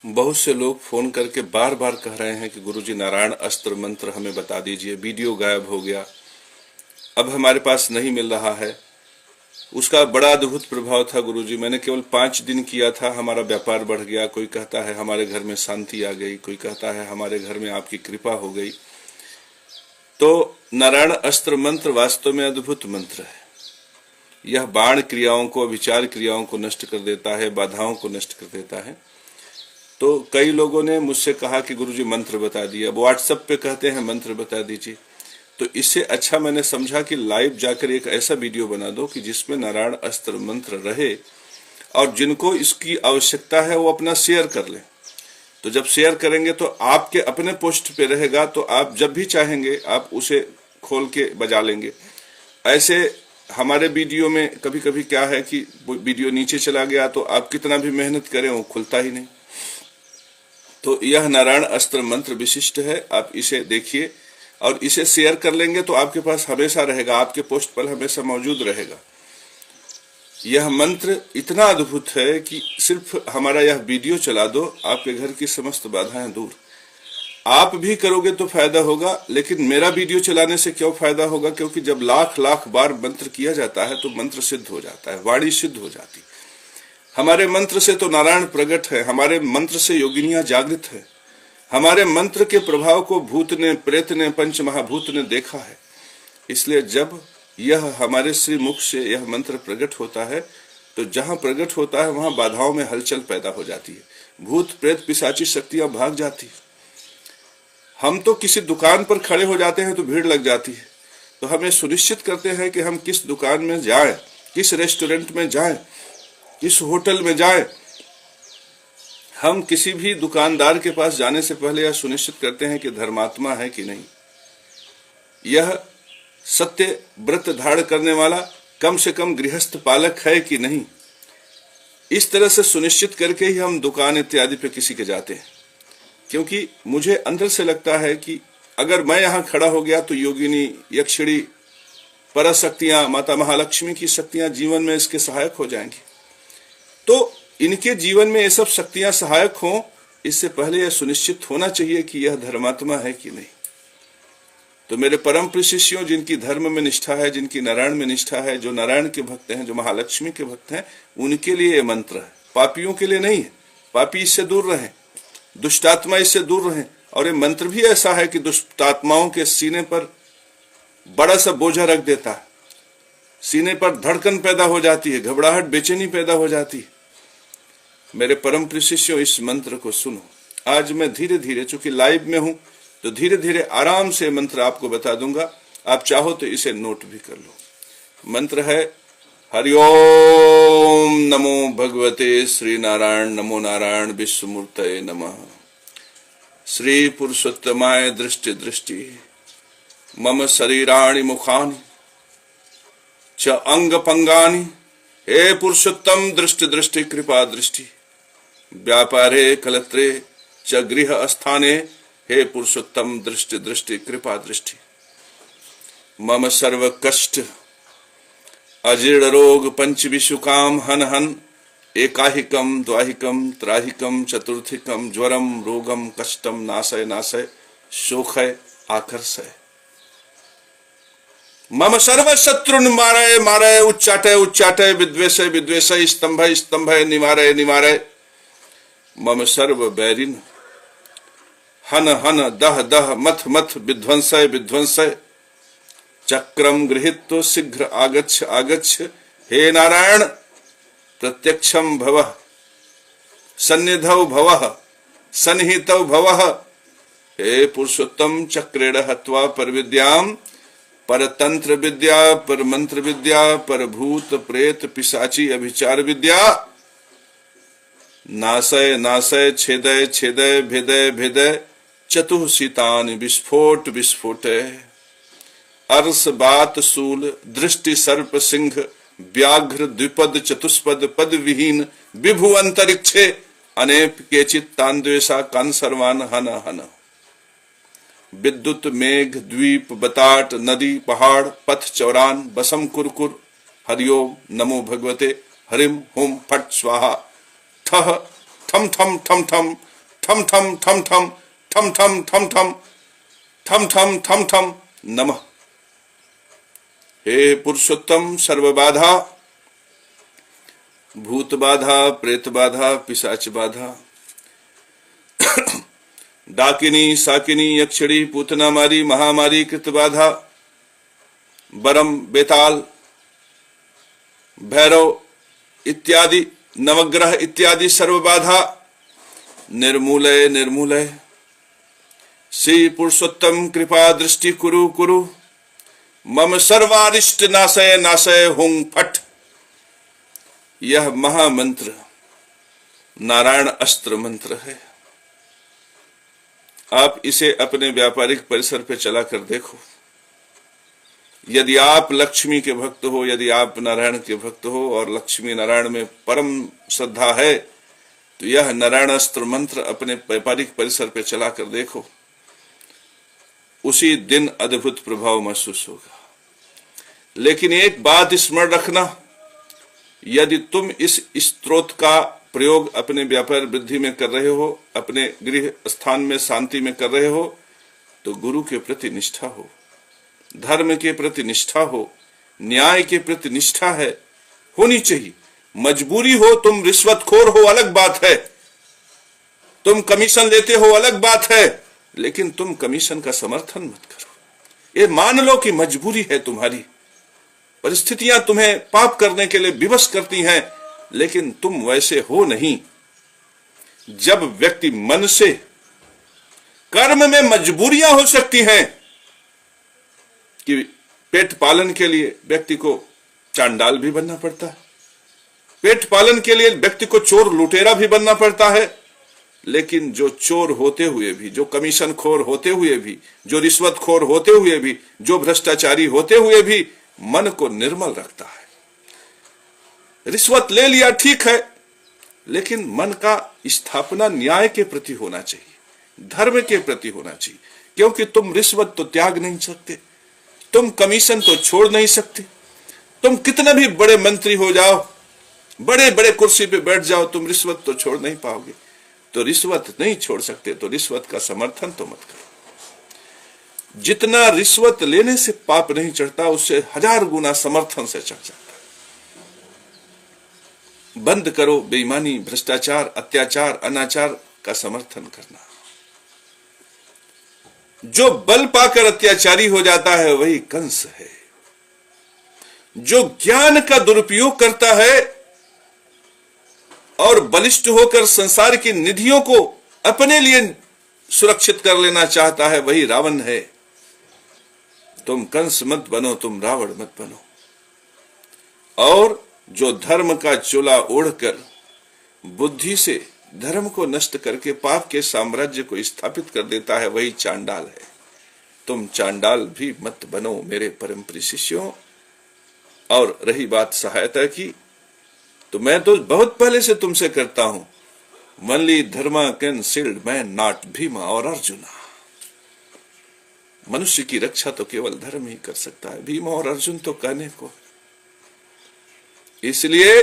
बहुत से लोग फोन करके बार बार कह रहे हैं कि गुरुजी नारायण अस्त्र मंत्र हमें बता दीजिए, वीडियो गायब हो गया, अब हमारे पास नहीं मिल रहा है। उसका बड़ा अद्भुत प्रभाव था गुरुजी, मैंने केवल 5 दिन किया था, हमारा व्यापार बढ़ गया। कोई कहता है हमारे घर में शांति आ गई, कोई कहता है हमारे घर में आपकी कृपा हो गई। तो नारायण अस्त्र मंत्र वास्तव में अद्भुत मंत्र है। यह बाण क्रियाओं को, विचार क्रियाओं को नष्ट कर देता है, बाधाओं को नष्ट कर देता है। तो कई लोगों ने मुझसे कहा कि गुरुजी मंत्र बता दिए, अब व्हाट्सएप पे कहते हैं मंत्र बता दीजिए। तो इससे अच्छा मैंने समझा कि लाइव जाकर एक ऐसा वीडियो बना दो कि जिसमें नारायण अस्त्र मंत्र रहे और जिनको इसकी आवश्यकता है वो अपना शेयर कर लें। तो जब शेयर करेंगे तो आपके अपने पोस्ट पे रहेगा, तो आप जब भी चाहेंगे आप उसे खोल के बजा लेंगे। ऐसे हमारे वीडियो में कभी कभी क्या है कि वीडियो नीचे चला गया तो आप कितना भी मेहनत करें वो खुलता ही नहीं। तो यह नारायण अस्त्र मंत्र विशिष्ट है, आप इसे देखिए और इसे शेयर कर लेंगे तो आपके पास हमेशा रहेगा, आपके पोस्ट पर हमेशा मौजूद रहेगा। यह मंत्र इतना अद्भुत है कि सिर्फ हमारा यह वीडियो चला दो, आपके घर की समस्त बाधाएं दूर। आप भी करोगे तो फायदा होगा, लेकिन मेरा वीडियो चलाने से क्यों फायदा होगा? क्योंकि जब लाख लाख बार मंत्र किया जाता है तो मंत्र सिद्ध हो जाता है, वाणी सिद्ध हो जाती। हमारे मंत्र से तो नारायण प्रकट है, हमारे मंत्र से योगिनियां जागृत है, हमारे मंत्र के प्रभाव को भूत ने, प्रेत ने, पंच महाभूत ने देखा है। इसलिए जब यह हमारे श्री मुख से यह मंत्र प्रकट होता है तो जहां प्रकट होता है वहां बाधाओं में हलचल पैदा हो जाती है, भूत प्रेत पिशाची शक्तियां भाग जाती है। हम तो किसी दुकान पर खड़े हो जाते हैं तो भीड़ लग जाती है। तो हमें सुनिश्चित करते हैं कि हम किस दुकान में जाएं, किस रेस्टोरेंट में जाएं, किस होटल में जाएं। हम किसी भी दुकानदार के पास जाने से पहले यह सुनिश्चित करते हैं कि धर्मात्मा है कि नहीं, यह सत्य व्रत धारण करने वाला कम से कम गृहस्थ पालक है कि नहीं। इस तरह से सुनिश्चित करके ही हम दुकान इत्यादि पे किसी के जाते हैं। क्योंकि मुझे अंदर से लगता है कि अगर मैं यहाँ खड़ा हो गया तो योगिनी, यक्षिणी, पराशक्तियां, माता महालक्ष्मी की शक्तियां जीवन में इसके सहायक हो जाएंगी। तो इनके जीवन में ये सब शक्तियां सहायक हों, इससे पहले यह सुनिश्चित होना चाहिए कि यह धर्मात्मा है कि नहीं। तो मेरे परम प्रिय शिष्यों, जिनकी धर्म में निष्ठा है, जिनकी नारायण में निष्ठा है, जो नारायण के भक्त हैं, जो महालक्ष्मी के भक्त हैं, उनके लिए ये मंत्र है, पापियों के लिए नहीं है। पापी इससे दूर रहें, दुष्टात्मा इससे दूर रहें। और ये मंत्र भी ऐसा है कि दुष्टात्माओं के सीने पर बड़ा सा बोझा रख देता है, सीने पर धड़कन पैदा हो जाती है, घबराहट, बेचैनी पैदा हो जाती है। मेरे परम प्रिय शिष्यों, इस मंत्र को सुनो। आज मैं धीरे धीरे, चूंकि लाइव में हूं तो धीरे धीरे आराम से मंत्र आपको बता दूंगा। आप चाहो तो इसे नोट भी कर लो। मंत्र है हरिओम नमो भगवते श्री नारायण, नमो नारायण विश्वमूर्तये नमः। श्री पुरुषोत्तमाय दृष्टि दृष्टि मम शरीराणि मुखानि च अंग पंगानि। हे पुरुषोत्तम दृष्टि दृष्टि कृपा दृष्टि व्यापारे कलत्रे च गृह स्थाने। हे पुरुषोत्तम दृष्टि दृष्टि कृपा दृष्टि मम सर्व कष्ट अजीर्ण रोग पंच विशुकाम हन हन। एकाहिकम द्वाहिकम त्राहिकम चतुर्थिकम ज्वरम रोगम कष्टम नाशय नाशय शोखय आकर्षय। मम सर्व शत्रुन मारय मारय उच्चाटय उच्चाटय विद्वेषय विद्वेषय स्तंभय स्तंभय निवारय निवारय। मम सर्व बैरिन हन हन दह दह मथ मथ विध्वंसय विध्वंसय। चक्रम गृहीत्वा शीघ्र आगच्छ आगच्छ। हे नारायण प्रत्यक्षम भवः सन्निधौ भवः सन्निहितौ भवः। हे पुरुषोत्तम चक्रेण हत्वा परविद्याम परतंत्र विद्या पर मंत्र विद्या पर भूत प्रेत पिशाची अभिचार विद्या। नाशय नाशय छेदय छेदय भेदय भेदय चतुःशीतानि विस्फोट विस्फोटय। अर्स बात शूल दृष्टि सर्प सिंह व्याघ्र द्विपद चतुष्पद पद विहीन विभु अंतरिक्षे अनेक केचित तान्द्वेषा कान सर्वान हन हन। विद्युत मेघ द्वीप बताट नदी पहाड़ पथ चौरान बसम कुरकुर। हरिओम नमो भगवते हरिम होम फट स्वाहा। ठह ठम ठम ठम ठम थम थम थम थम थम थम थम थम थम थम थम थम नमः। हे पुरुषोत्तम, सर्व बाधा, भूत बाधा, प्रेत बाधा, पिशाच बाधा, डाकिनी, साकिनी, यक्षिणी, पूतना मारी, महामारी, कृत बाधा, बरम, बेताल, भैरव इत्यादि, नवग्रह इत्यादि सर्व बाधा निर्मूलय निर्मूलय। श्री पुरुषोत्तम कृपा दृष्टि कुरु कुरु, मम सर्वारिष्ट नाशय नाशय हुं फट। यह महामंत्र नारायण अस्त्र मंत्र है। आप इसे अपने व्यापारिक परिसर पे चला कर देखो। यदि आप लक्ष्मी के भक्त हो, यदि आप नारायण के भक्त हो और लक्ष्मी नारायण में परम श्रद्धा है, तो यह नारायण अस्त्र मंत्र अपने व्यापारिक परिसर पे चला कर देखो। उसी दिन अद्भुत प्रभाव महसूस होगा। लेकिन एक बात स्मरण रखना, यदि तुम इस स्त्रोत का प्रयोग अपने व्यापार वृद्धि में कर रहे हो, अपने गृह स्थान में शांति में कर रहे हो, तो गुरु के प्रति निष्ठा हो, धर्म के प्रति निष्ठा हो, न्याय के प्रति निष्ठा है, होनी चाहिए। मजबूरी हो, तुम रिश्वतखोर हो, अलग बात है, तुम कमीशन लेते हो, अलग बात है, लेकिन तुम कमीशन का समर्थन मत करो। ये मान लो कि मजबूरी है तुम्हारी, परिस्थितियां तुम्हें पाप करने के लिए विवश करती हैं, लेकिन तुम वैसे हो नहीं। जब व्यक्ति मन से, कर्म में मजबूरियां हो सकती हैं कि पेट पालन के लिए व्यक्ति को चांडाल भी बनना पड़ता है, पेट पालन के लिए व्यक्ति को चोर लुटेरा भी बनना पड़ता है, लेकिन जो चोर होते हुए भी, जो कमीशन खोर होते हुए भी, जो रिश्वत खोर होते हुए भी, जो भ्रष्टाचारी होते हुए भी मन को निर्मल रखता है। रिश्वत ले लिया ठीक है, लेकिन मन का स्थापना न्याय के प्रति होना चाहिए, धर्म के प्रति होना चाहिए। क्योंकि तुम रिश्वत तो त्याग नहीं सकते, तुम कमीशन तो छोड़ नहीं सकते, तुम कितना भी बड़े मंत्री हो जाओ, बड़े बड़े कुर्सी पे बैठ जाओ, तुम रिश्वत तो छोड़ नहीं पाओगे। तो रिश्वत नहीं छोड़ सकते तो रिश्वत का समर्थन तो मत करो। जितना रिश्वत लेने से पाप नहीं चढ़ता, उससे 1000 गुना समर्थन से चढ़ जाता है। बंद करो बेईमानी, भ्रष्टाचार, अत्याचार, अनाचार का समर्थन करना। जो बल पाकर अत्याचारी हो जाता है वही कंस है। जो ज्ञान का दुरुपयोग करता है और बलिष्ठ होकर संसार की निधियों को अपने लिए सुरक्षित कर लेना चाहता है वही रावण है। तुम कंस मत बनो, तुम रावण मत बनो। और जो धर्म का चोला ओढ़कर बुद्धि से धर्म को नष्ट करके पाप के साम्राज्य को स्थापित कर देता है वही चांडाल है। तुम चांडाल भी मत बनो मेरे परम प्रिय शिष्यों। और रही बात सहायता की, तो मैं तो बहुत पहले से तुमसे करता हूं। Only Dharma can shield man, not Bhima और अर्जुना। मनुष्य की रक्षा तो केवल धर्म ही कर सकता है, भीम और अर्जुन तो कहने को। इसलिए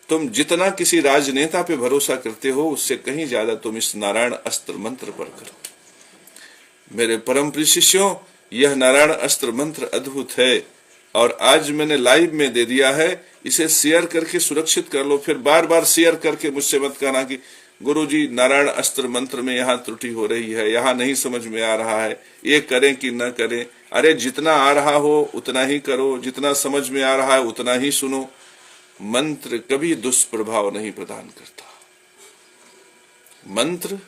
तुम जितना किसी राजनेता पे भरोसा करते हो, उससे कहीं ज्यादा तुम इस नारायण अस्त्र मंत्र पर करो। मेरे परम प्रिय शिष्यों, यह नारायण अस्त्र मंत्र अद्भुत है और आज मैंने लाइव में दे दिया है। इसे शेयर करके सुरक्षित कर लो। फिर बार बार शेयर करके मुझसे मत कहना कि गुरुजी नारायण अस्त्र मंत्र में यहाँ त्रुटि हो रही है, यहाँ नहीं समझ में आ रहा है, ये करें कि न करें। अरे जितना आ रहा हो उतना ही करो, जितना समझ में आ रहा है उतना ही सुनो। मंत्र कभी दुष्प्रभाव नहीं प्रदान करता। मंत्र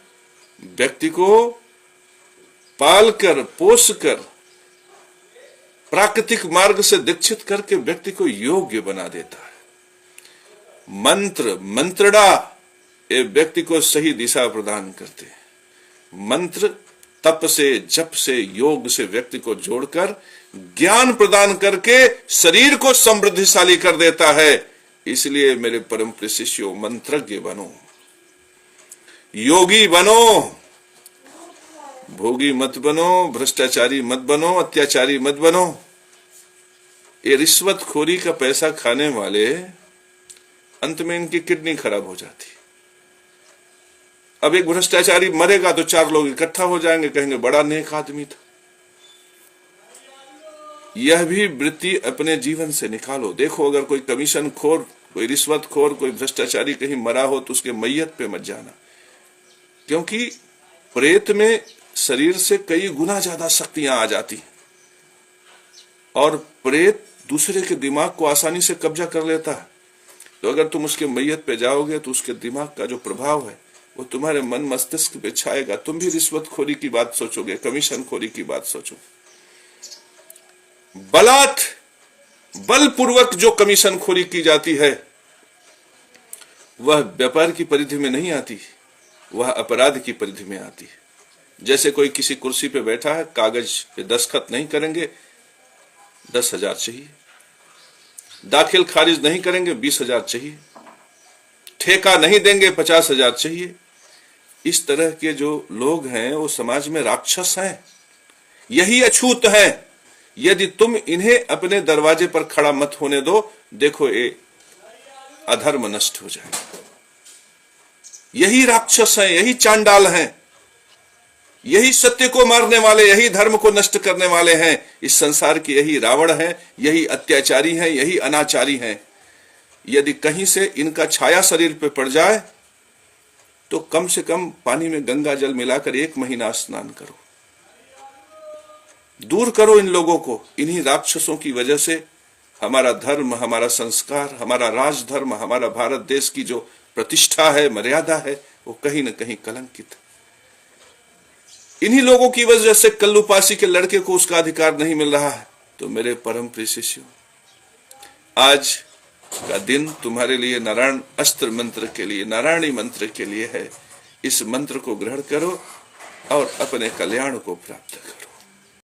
व्यक्ति को पालकर पोषकर प्राकृतिक मार्ग से दीक्षित करके व्यक्ति को योग्य बना देता है। मंत्र, मंत्रणा ये व्यक्ति को सही दिशा प्रदान करते हैं। मंत्र तप से, जप से, योग से व्यक्ति को जोड़कर ज्ञान प्रदान करके शरीर को समृद्धिशाली कर देता है। इसलिए मेरे परम प्रिय शिष्यों, मंत्रज्ञ बनो, योगी बनो, भोगी मत बनो, भ्रष्टाचारी मत बनो, अत्याचारी मत बनो। ये रिश्वतखोरी का पैसा खाने वाले अंत में इनकी किडनी खराब हो जाती। अब एक भ्रष्टाचारी मरेगा तो 4 लोग इकट्ठा हो जाएंगे, कहेंगे बड़ा नेक आदमी था। यह भी वृत्ति अपने जीवन से निकालो। देखो, अगर कोई कमीशन खोर, कोई रिश्वत खोर, कोई भ्रष्टाचारी कहीं मरा हो तो उसके मैयत पे मत जाना, क्योंकि प्रेत में शरीर से कई गुना ज्यादा शक्तियां आ जाती हैं और प्रेत दूसरे के दिमाग को आसानी से कब्जा कर लेता है। तो अगर तुम उसके मैयत पे जाओगे तो उसके दिमाग का जो प्रभाव है वो तुम्हारे मन मस्तिष्क पे छाएगा। तुम भी रिश्वतखोरी की बात सोचोगे, कमीशन खोरी की बात सोचोगे। बलपूर्वक जो कमीशन खोरी की जाती है वह व्यापार की परिधि में नहीं आती, वह अपराध की परिधि में आती है। जैसे कोई किसी कुर्सी पे बैठा है, कागज पे दस्तखत नहीं करेंगे 10,000 चाहिए, दाखिल खारिज नहीं करेंगे 20,000 चाहिए, ठेका नहीं देंगे 50,000 चाहिए। इस तरह के जो लोग हैं वो समाज में राक्षस हैं, यही अछूत हैं। यदि तुम इन्हें अपने दरवाजे पर खड़ा मत होने दो, देखो ये अधर्म नष्ट हो जाएगा। यही राक्षस हैं, यही चांडाल हैं, यही सत्य को मारने वाले, यही धर्म को नष्ट करने वाले हैं। इस संसार के यही रावण हैं, यही अत्याचारी हैं, यही अनाचारी हैं। यदि कहीं से इनका छाया शरीर पे पड़ जाए तो कम से कम पानी में गंगा जल मिलाकर 1 महीना स्नान करो, दूर करो इन लोगों को। इन्हीं राक्षसों की वजह से हमारा धर्म, हमारा संस्कार, हमारा राजधर्म, हमारा भारत देश की जो प्रतिष्ठा है, मर्यादा है, वो कहीं न कहीं कलंकित। इन्हीं लोगों की वजह से कल्लूपासी के लड़के को उसका अधिकार नहीं मिल रहा है। तो मेरे परम प्रिय शिष्यों, आज का दिन तुम्हारे लिए नारायण अस्त्र मंत्र के लिए, नारायणी मंत्र के लिए है। इस मंत्र को ग्रहण करो और अपने कल्याण को प्राप्त करो।